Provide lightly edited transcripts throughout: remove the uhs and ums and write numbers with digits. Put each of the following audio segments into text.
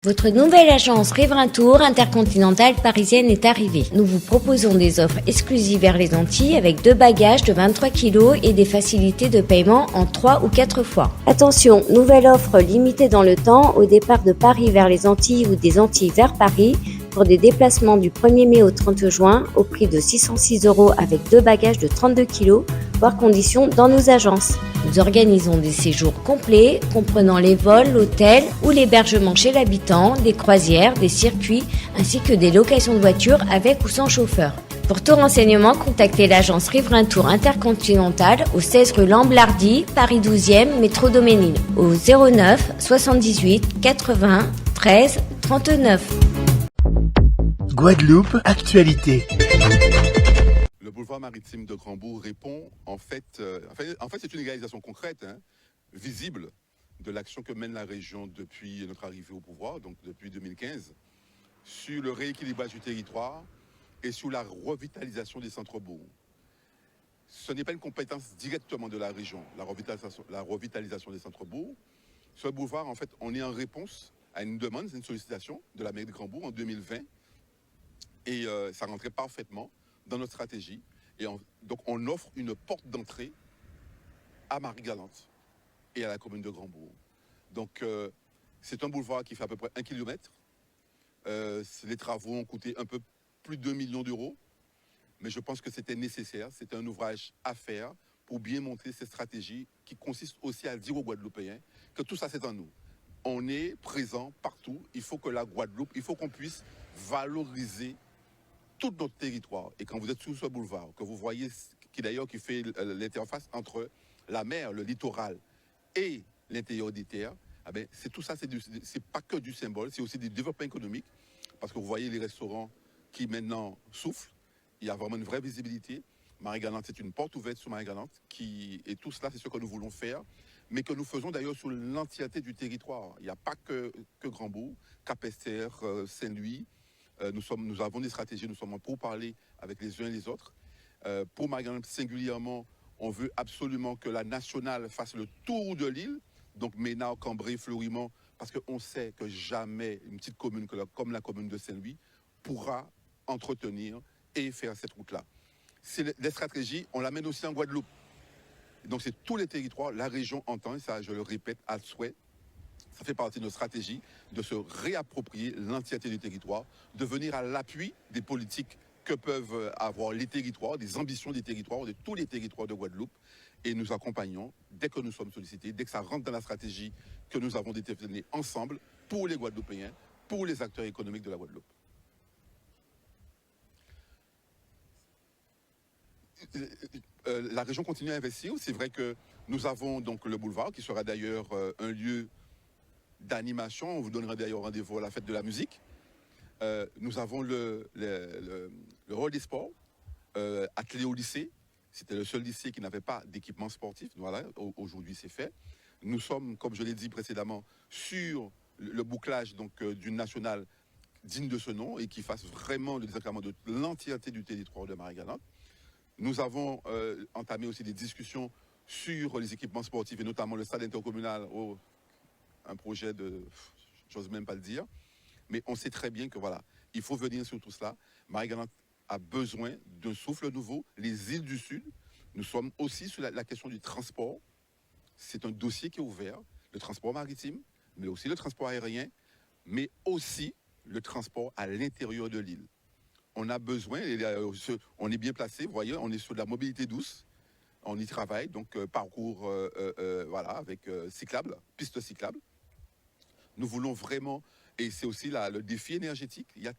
Votre nouvelle agence Riverain Tour intercontinentale parisienne est arrivée. Nous vous proposons des offres exclusives vers les Antilles avec 2 bagages de 23 kg et des facilités de paiement en 3 ou 4 fois. Attention, nouvelle offre limitée dans le temps au départ de Paris vers les Antilles ou des Antilles vers Paris pour des déplacements du 1er mai au 30 juin au prix de 606 € avec 2 bagages de 32 kg, voire conditions dans nos agences. Nous organisons des séjours complets comprenant les vols, l'hôtel ou l'hébergement chez l'habitant, des croisières, des circuits ainsi que des locations de voitures avec ou sans chauffeur. Pour tout renseignement, contactez l'agence Riverain Tour Intercontinentale au 16 rue Lamblardy, Paris 12e, métro Doménil, au 09 78 80 13 39. Guadeloupe, actualité. Le boulevard maritime de Grand-Bourg répond en fait c'est une réalisation concrète, visible de l'action que mène la région depuis notre arrivée au pouvoir, donc depuis 2015, sur le rééquilibrage du territoire et sur la revitalisation des centres-bourgs. Ce n'est pas une compétence directement de la région, la revitalisation des centres-bourgs. Ce boulevard, en fait, on est en réponse à une demande, une sollicitation de la mairie de Grand-Bourg en 2020 et ça rentrait parfaitement dans notre stratégie. Et donc, on offre une porte d'entrée à Marie-Galante et à la commune de Grand-Bourg. Donc, c'est un boulevard qui fait à peu près 1 km. Les travaux ont coûté un peu plus de 2 millions d'euros. Mais je pense que c'était nécessaire. C'était un ouvrage à faire pour bien montrer cette stratégie qui consiste aussi à dire aux Guadeloupéens que tout ça, c'est en nous. On est présent partout. Il faut que la Guadeloupe, il faut qu'on puisse valoriser tout notre territoire. Et quand vous êtes sur ce boulevard, que vous voyez qui fait l'interface entre la mer, le littoral et l'intérieur des terres, eh bien, c'est tout ça, c'est pas que du symbole, c'est aussi du développement économique. Parce que vous voyez les restaurants qui maintenant soufflent, il y a vraiment une vraie visibilité. Marie-Galante, c'est une porte ouverte sur Marie-Galante, et tout cela, c'est ce que nous voulons faire, mais que nous faisons d'ailleurs sur l'entièreté du territoire. Il n'y a pas que Grand-Bourg, Cap-Esther, Saint-Louis. Nous avons des stratégies, nous sommes en pourparlers avec les uns et les autres. Pour Marie-Galante singulièrement, on veut absolument que la nationale fasse le tour de l'île, donc Ménard, Cambrai, Fleurimont, parce qu'on sait que jamais une petite commune comme la commune de Saint-Louis pourra entretenir et faire cette route-là. C'est les stratégies, on l'amène aussi en Guadeloupe. Donc c'est tous les territoires, la région entend, et ça je le répète à souhait, ça fait partie de notre stratégie de se réapproprier l'entièreté du territoire, de venir à l'appui des politiques que peuvent avoir les territoires, des ambitions des territoires, de tous les territoires de Guadeloupe. Et nous accompagnons dès que nous sommes sollicités, dès que ça rentre dans la stratégie que nous avons déterminée ensemble pour les Guadeloupéens, pour les acteurs économiques de la Guadeloupe. La région continue à investir. C'est vrai que nous avons donc le boulevard qui sera d'ailleurs un lieu d'animation. On vous donnera d'ailleurs rendez-vous à la fête de la musique. Nous avons le rôle des sports attelé au lycée. C'était le seul lycée qui n'avait pas d'équipement sportif. Voilà, aujourd'hui c'est fait. Nous sommes, comme je l'ai dit précédemment, sur le bouclage donc d'une nationale digne de ce nom et qui fasse vraiment le désenclavement de l'entièreté du territoire de Marie-Galante. Nous avons entamé aussi des discussions sur les équipements sportifs et notamment le stade intercommunal, un projet de, j'ose même pas le dire, mais on sait très bien que voilà, il faut venir sur tout cela. Marie-Galante a besoin d'un souffle nouveau. Les îles du Sud, nous sommes aussi sur la question du transport. C'est un dossier qui est ouvert, le transport maritime, mais aussi le transport aérien, mais aussi le transport à l'intérieur de l'île. On a besoin, on est bien placé, vous voyez, on est sur de la mobilité douce, on y travaille, donc parcours voilà, avec cyclable, piste cyclable. Nous voulons vraiment, et c'est aussi le défi énergétique, il y a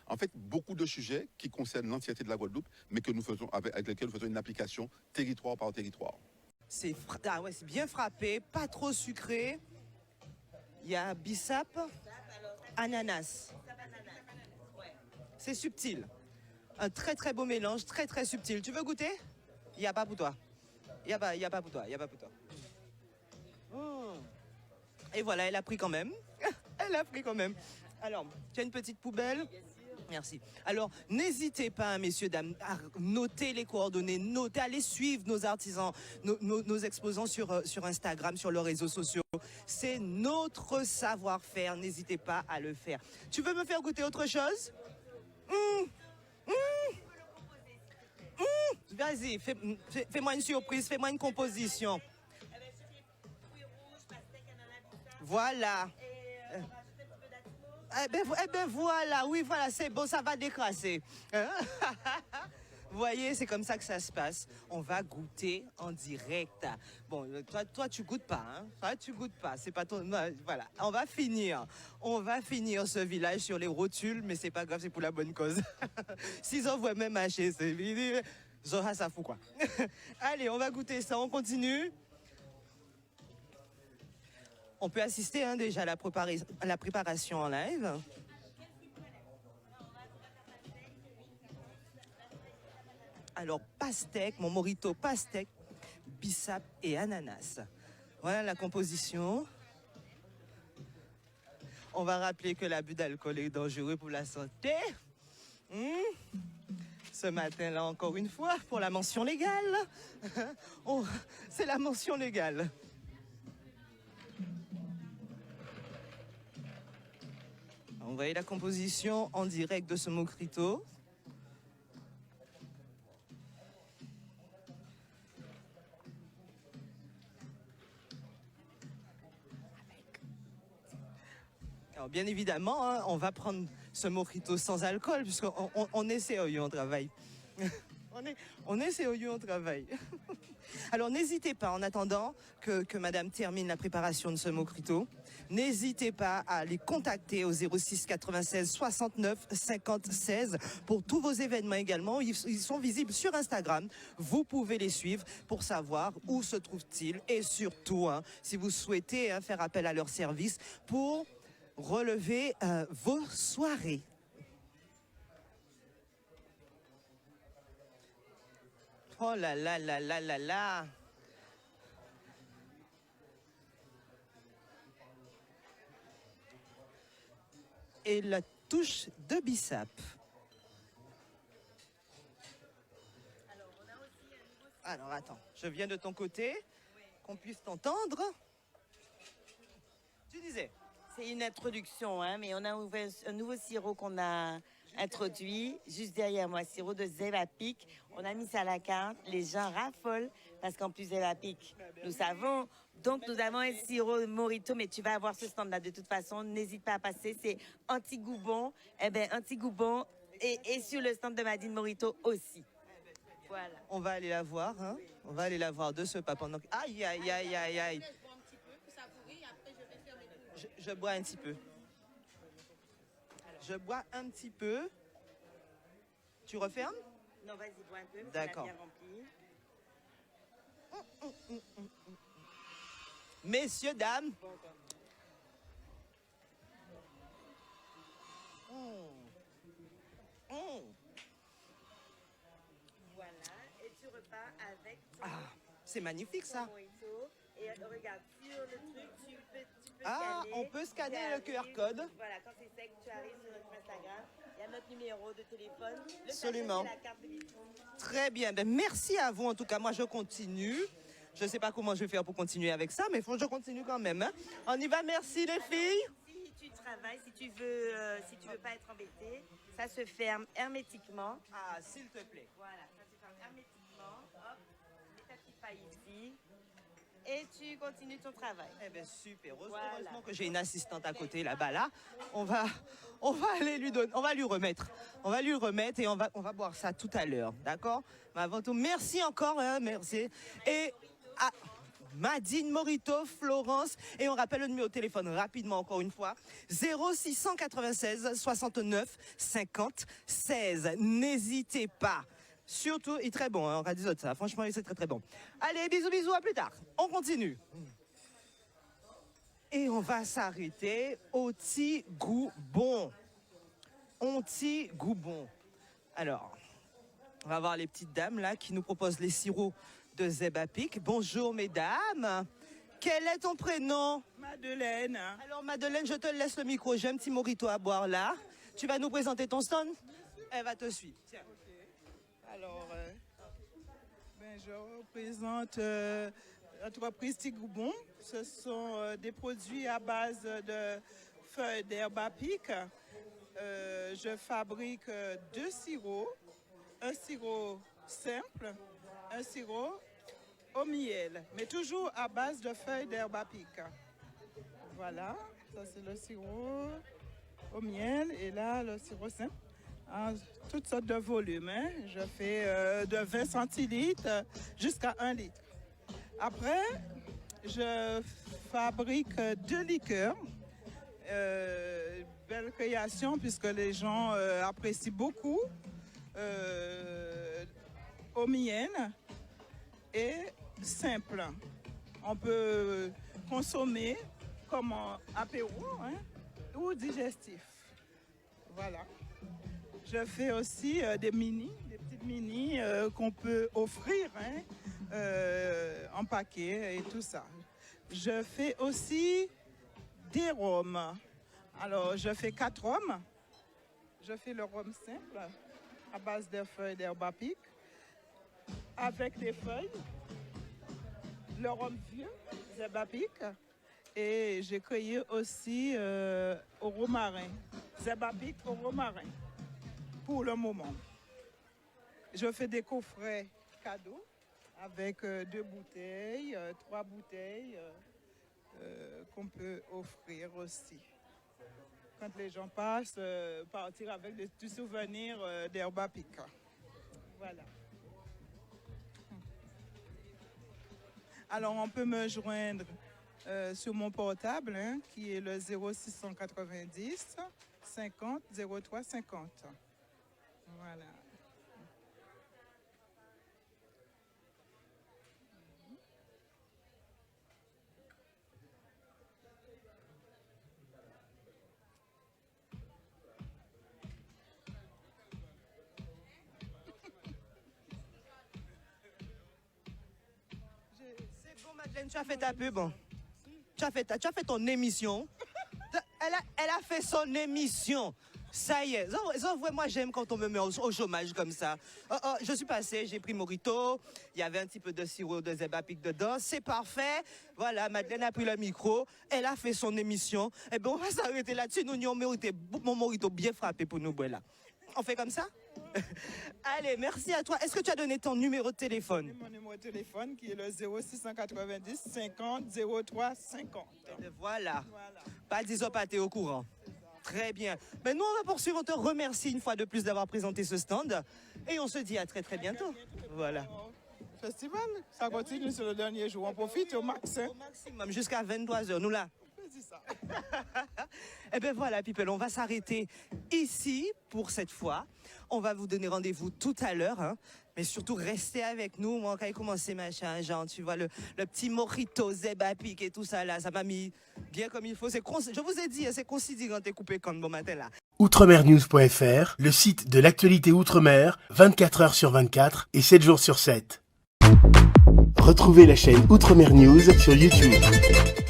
en fait beaucoup de sujets qui concernent l'entièreté de la Guadeloupe, mais que nous faisons, avec lesquels nous faisons une application territoire par territoire. C'est bien frappé, pas trop sucré. Il y a bissap, ananas. C'est subtil. Un très très beau mélange, très très subtil. Tu veux goûter? Il n'y a pas pour toi. Il n'y a pas pour toi. Et voilà, elle a pris quand même. Elle a pris quand même. Alors, tu as une petite poubelle? Merci. Alors, n'hésitez pas, messieurs, dames, à noter les coordonnées, allez suivre nos artisans, nos exposants sur Instagram, sur leurs réseaux sociaux. C'est notre savoir-faire, n'hésitez pas à le faire. Tu veux me faire goûter autre chose? Vas-y, fais-moi une surprise, fais-moi une composition. Voilà. Eh ben voilà, oui, voilà, c'est bon, ça va décrasser. Vous voyez, c'est comme ça que ça se passe. On va goûter en direct. Bon, toi tu goûtes pas, hein? Toi, tu goûtes pas. C'est pas ton. Non, voilà. On va finir. On va finir ce village sur les rotules, mais c'est pas grave, c'est pour la bonne cause. S'ils envoient même haché, c'est. Zoha, ça fout quoi. Allez, on va goûter ça. On continue. On peut assister hein, déjà à la préparation en live. Alors, pastèque, mon morito pastèque, bissap et ananas. Voilà la composition. On va rappeler que l'abus d'alcool est dangereux pour la santé. Ce matin-là, encore une fois, pour la mention légale. C'est la mention légale. On voit la composition en direct de ce mojito. Alors, bien évidemment, hein, on va prendre ce mojito sans alcool, puisqu'on est sérieux, on travaille. on est sérieux, on travaille. Alors, n'hésitez pas, en attendant que madame termine la préparation de ce mojito, n'hésitez pas à les contacter au 06 96 69 50 16 pour tous vos événements également. Ils sont visibles sur Instagram. Vous pouvez les suivre pour savoir où se trouvent-ils et surtout, hein, si vous souhaitez hein, faire appel à leur service pour relever vos soirées. Oh là là là là là là. Et la touche de bissap. Alors attends, je viens de ton côté, qu'on puisse t'entendre. Tu disais? C'est une introduction, hein, mais on a ouvert un nouveau sirop qu'on a introduit juste derrière moi, sirop de Zevapic. On a mis ça à la carte, les gens raffolent parce qu'en plus Zevapic, nous savons. Donc nous avons un sirop de Morito, mais tu vas avoir ce stand-là de toute façon. N'hésite pas à passer, c'est anti-goubon. Eh bien, anti-goubon et sur le stand de Madine Morito aussi. Voilà. On va aller la voir, hein. On va aller la voir de ce pas pendant. Aïe, aïe, aïe, aïe, aïe. Je bois un petit peu. Je bois un petit peu. Tu refermes? Non, vas-y, bois un peu. D'accord. Bien rempli. Messieurs, dames. Voilà, et tu repars avec. Ah, c'est magnifique ça. Et regarde, sur le truc, tu peux ah, scanner. on peut scanner le QR code. Voilà, quand c'est sec, tu arrives sur notre Instagram. Il y a notre numéro de téléphone. Le Absolument. la carte de visite. Très bien. Ben, merci à vous. En tout cas, moi, je continue. Je ne sais pas comment je vais faire pour continuer avec ça, mais il faut que je continue quand même. Hein. On y va. Merci, les filles. Si tu travailles, si tu veux pas être embêté, ça se ferme hermétiquement. Ah, s'il te plaît. Voilà, ça se ferme hermétiquement. Hop, mets ta petite paille ici. Et tu continues ton travail. Eh bien, super. Voilà. Heureusement que j'ai une assistante à côté là-bas. Là, on va aller lui donner, on va lui remettre et on va boire ça tout à l'heure, d'accord? Mais avant tout, merci encore, hein, merci. Et à Madine Morito, Florence, et on rappelle le numéro de téléphone rapidement encore une fois, 0696 69 50 16. N'hésitez pas. Surtout, il est très bon, hein, on va dire ça. Franchement, c'est très très bon. Allez, bisous, bisous, à plus tard. On continue. Et on va s'arrêter au petit goubon. Alors, on va voir les petites dames là qui nous proposent les sirops de Zevapic. Bonjour mesdames. Quel est ton prénom? Madeleine. Alors Madeleine, je te laisse le micro. J'ai un petit morito à boire là. Tu vas nous présenter ton stand? Elle va te suivre. Tiens. Alors, je représente entreprise Tigoubon. Ce sont des produits à base de feuilles d'herbe à pic. Je fabrique 2 sirops, un sirop simple, un sirop au miel, mais toujours à base de feuilles d'herbe à pic. Voilà, ça c'est le sirop au miel et là le sirop simple. En toutes sortes de volumes. Hein. Je fais de 20 centilitres jusqu'à 1 litre. Après, je fabrique 2 liqueurs. Belle création puisque les gens apprécient beaucoup. Au miel et simple. On peut consommer comme apéro ou digestif. Voilà. Je fais aussi des petites mini qu'on peut offrir en paquet et tout ça. Je fais aussi des rhums. Alors, je fais 4 rhums. Je fais le rhum simple à base de feuilles d'herbe à pic avec des feuilles, le rhum vieux, d'herbe à pic, et j'ai créé aussi au romarin, d'herbe à pic au romarin, pour le moment. Je fais des coffrets cadeaux avec 2 bouteilles, 3 bouteilles qu'on peut offrir aussi. Quand les gens passent, partir avec des souvenirs d'herbe à pic. Voilà. Alors, on peut me joindre sur mon portable, qui est le 0690 50 03 50. Voilà. Madeleine, tu as fait ta pub. Tu as fait ton émission. Elle a fait son émission. Ça y est. Moi, j'aime quand on me met au chômage comme ça. Je suis passée, j'ai pris Morito. Il y avait un petit peu de sirop de zèbre à pic dedans. C'est parfait. Voilà, Madeleine a pris le micro. Elle a fait son émission. Eh bien, on va s'arrêter là-dessus. Nous avons mérité mon Morito bien frappé pour nous. Là. On fait comme ça? Allez, merci à toi. Est-ce que tu as donné ton numéro de téléphone? Mon numéro de téléphone qui est le 0690 50 03 50. Voilà. Pas d'isopathe au courant. Très bien. Mais nous, on va poursuivre. On te remercie une fois de plus d'avoir présenté ce stand. Et on se dit à très très bientôt. Voilà. Festival, ça continue sur le dernier jour. On profite au max. Au maximum, jusqu'à 23h. Nous là. Ça. Eh bien voilà, people, on va s'arrêter ici pour cette fois. On va vous donner rendez-vous tout à l'heure, mais surtout restez avec nous. Moi, quand il commençait machin, genre, tu vois, le petit Morito, zèbre à pic et tout ça là, ça m'a mis bien comme il faut. Je vous ai dit, c'est considéré quand t'es coupé quand bon matin là. Outremernews.fr, le site de l'actualité outre-mer, 24 heures sur 24 et 7 jours sur 7. Retrouvez la chaîne Outremer News sur YouTube.